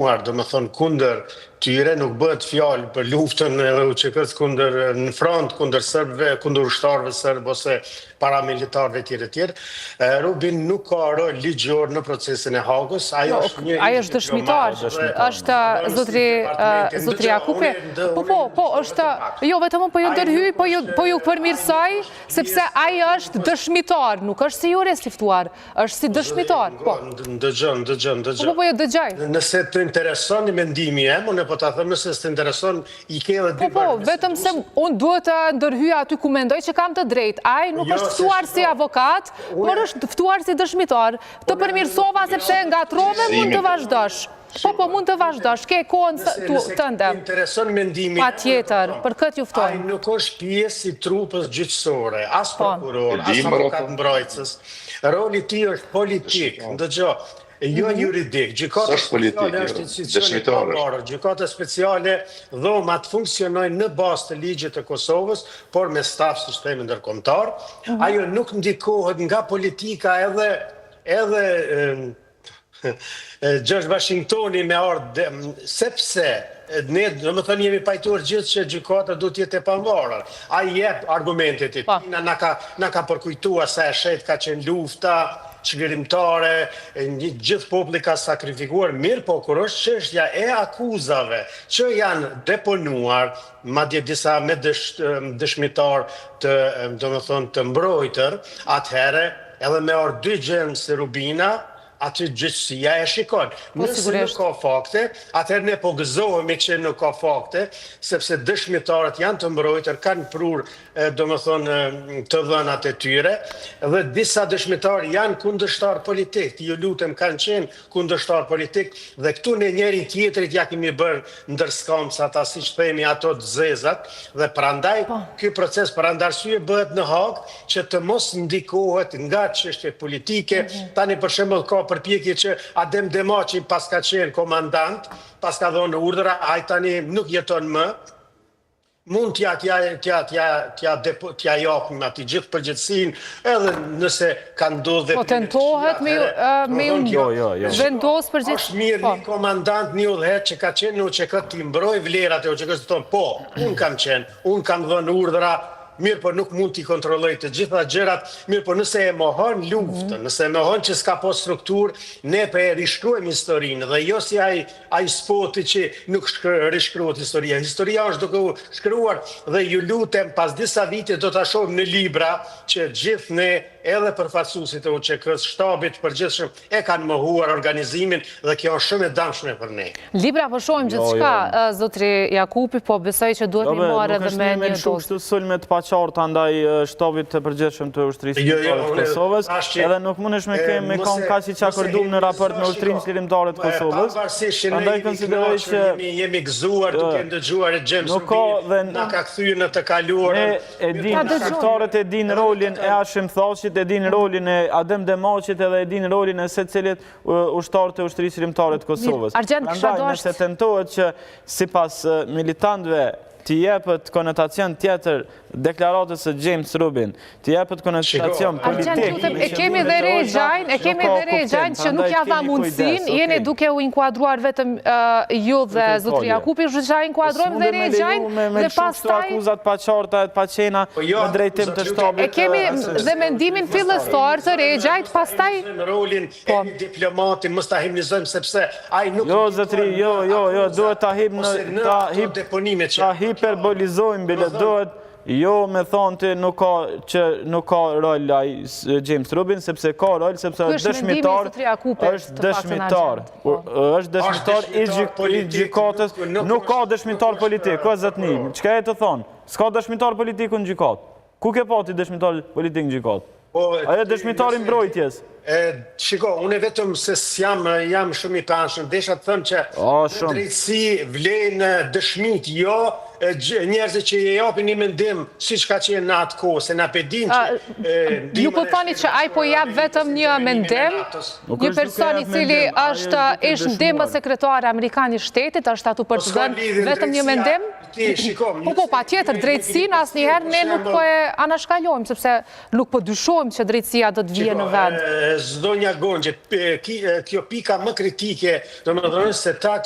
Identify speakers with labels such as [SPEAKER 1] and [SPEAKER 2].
[SPEAKER 1] do më thonë kundër tyre, nuk bëhet fjalë për luftën që kërës kundër në front, kundër sërbëve, kundër ushtarëve sërbë ose paramilitarëve tjere. Rubin nuk ka rol ligjor në procesin e Hagës. Ajo
[SPEAKER 2] është dëshmitar, është zotri Jakupi. Po, është, jo vetëm po ju ndërhyj, po ju përmirësoj, sepse ai është dëshmitar, nuk është si jure si ftuar, është si dëshmitar.
[SPEAKER 1] Dëgjon.
[SPEAKER 2] Po ju dëgjoj.
[SPEAKER 1] Nëse të intereson i mendimi unë po ta them nëse të intereson i ke edhe dy
[SPEAKER 2] Po, vetëm se unë duhet të ndërhyj aty ku mendoj që kam të drejtë. Ai nuk është ftuar si avokat, por është ftuar si dëshmitar. Të përmirësova sepse ngatrove mund të vazhdosh. Po, mund të vazhdosh, ke kohën tënde.
[SPEAKER 1] Intereson mendimi.
[SPEAKER 2] Patjetër, për këtë ju ftoj.
[SPEAKER 1] Ai nuk është pjesë i trupës gjyqësore, as prokuror, as avokat mbrojtës. Roli i tij është politik. Ndëgjoj. Jo juridik, gjykata speciale është institucioni gjykata speciale dhomat funksionojnë në bazë të ligjit të Kosovës, por me staf sistemi ndërkombëtar. Ajo nuk ndikohet nga politika edhe George Washingtoni me ardhë, sepse ne do më thënë jemi pajtuar gjithë që gjykata do t'jetë e pavarur. Ai jep argumentet e tij, na ka përkujtuar sa e shet ka qenë lufta çlirimtare, gjithë populli ka sakrifikuar, mirë po kur është çështja e akuzave që janë deponuar, madje disa me dëshmitar të, domethënë të mbrojtër, atëherë edhe me orë dy gjënë se Rubina, aty gjyqësia e shikon. Nëse nuk ka fakte, atëherë ne po gëzohemi që nuk ka fakte, sepse dëshmitarët janë të mbrojtër, kanë prur, domethënë të dhënat e tyre, dhe disa dëshmitarë janë kundërshtar politik, ju lutem kanë qenë kundërshtar politik, dhe këtu në njëri tjetrit ja kemi bërë ndërskamcat, siç themi ato të zezat, dhe prandaj ky proces për arsye bëhet në Hagë që të mos ndikohet nga çështje politike. Tani për shembull ka përpjekje që Adem Demaçi pas ka qenë komandant, pas ka dhënë urdhra, ai tani nuk jeton më, mund t'ja japim ati gjithë përgjithësinë, edhe nëse ka ndodhur.
[SPEAKER 2] Po tentohet me vendos përgjithësinë.
[SPEAKER 1] Është mirë një komandant, një udhëheq që ka qenë në UÇK t'i mbroj vlerat e UÇK-s, thonë, po, unë kam qenë, unë kam dhënë urdhra, mirë po nuk mund t'i kontrolloj të gjitha gjërat, mirë po nëse e mohon luftën, nëse e mohon që s'ka po strukturë, ne pe e rishkruajmë historinë, dhe jo si ai spoti që nuk rishkruhet historia. Historia është duke u shkruar dhe ju lutem pas disa vite do t'a shohim në libra që gjithë ne edhe përfaqësuesit e UÇK-s, shtabit përgjithshëm e kanë mohuar organizimin dhe kjo është shumë e dëmshme për ne.
[SPEAKER 2] Libra po shohim gjithçka, zotri Jakupi, po besoj që duhet mi marrë edhe me një dosë.
[SPEAKER 3] Sulmet pa qarta ndaj shtabit të përgjithshëm të ushtrisë lirimtare të Kosovës, edhe nuk mundesh me kemi kon kaq i çakordum në raport me ushtrisë lirimtare të Kosovës.
[SPEAKER 1] Prandaj konsideroj që jemi gëzuar duke ndëgjuar e James Rubin, na ka kthyer në të kaluarën.
[SPEAKER 3] E din aktorët e din rolin e Hashim Thashit, e din rolin e Adem Demaçit edhe e din rolin e secilit ushtar të ushtrisë lirimtare të Kosovës. Prandaj nëse tentohet që sipas militantëve t'i jepet konotacion tjetër deklaratës së James Rubin, t'i jepet konotacion politik.
[SPEAKER 2] E kemi dhe Rejgjajn që nuk ja dha mundësin, jeni duke u inkuadruar vetëm ju dhe zotri Jakupi, zhësha inkuadrojmë dhe Rejgjajn dhe pastaj...
[SPEAKER 3] akuzat pa qarta e pa qena në drejtim të shtabit.
[SPEAKER 2] E kemi dhe mendimin fillestar të Rejgjajt, pastaj...
[SPEAKER 1] Në rolin e një diplomatin, mës ta himnizojmë sepse ai nuk...
[SPEAKER 3] Jo, zotri, jo, duhet ta hiperbolizojmë, bile duhet, jo me thonë të nuk ka rol James Rubin, sepse ka rol, sepse është dëshmitar i gjykatës, nuk ka dëshmitar politik, ka zëtni, qëka e të thonë, s'ka dëshmitar politik në gjykatë, ku ke pati dëshmitar politik në gjykatë? Ajo dëshmitar i mbrojtjes.
[SPEAKER 1] Shiko, unë vetëm se jam shumë i panshëm, desha të thëmë që në drejtësi vlejnë dëshmit, jo njerëzit që je japin një mendim si që ka qenë në atë kohë, se na pedin që...
[SPEAKER 2] Ju po thoni që ai po jap vetëm një mendim, një person i cili është ish ndihmë sekretare amerikan i shtetit, është atu për të dhënë vetëm një mendim? Po, pa tjetër, drejtësinë asnjëherë ne nuk po e anashkalojmë, sepse nuk po dyshojmë që drejtësia do të vijë në vend.
[SPEAKER 1] Zonja Gonxhe, kjo pika më kritike, domethënë se ta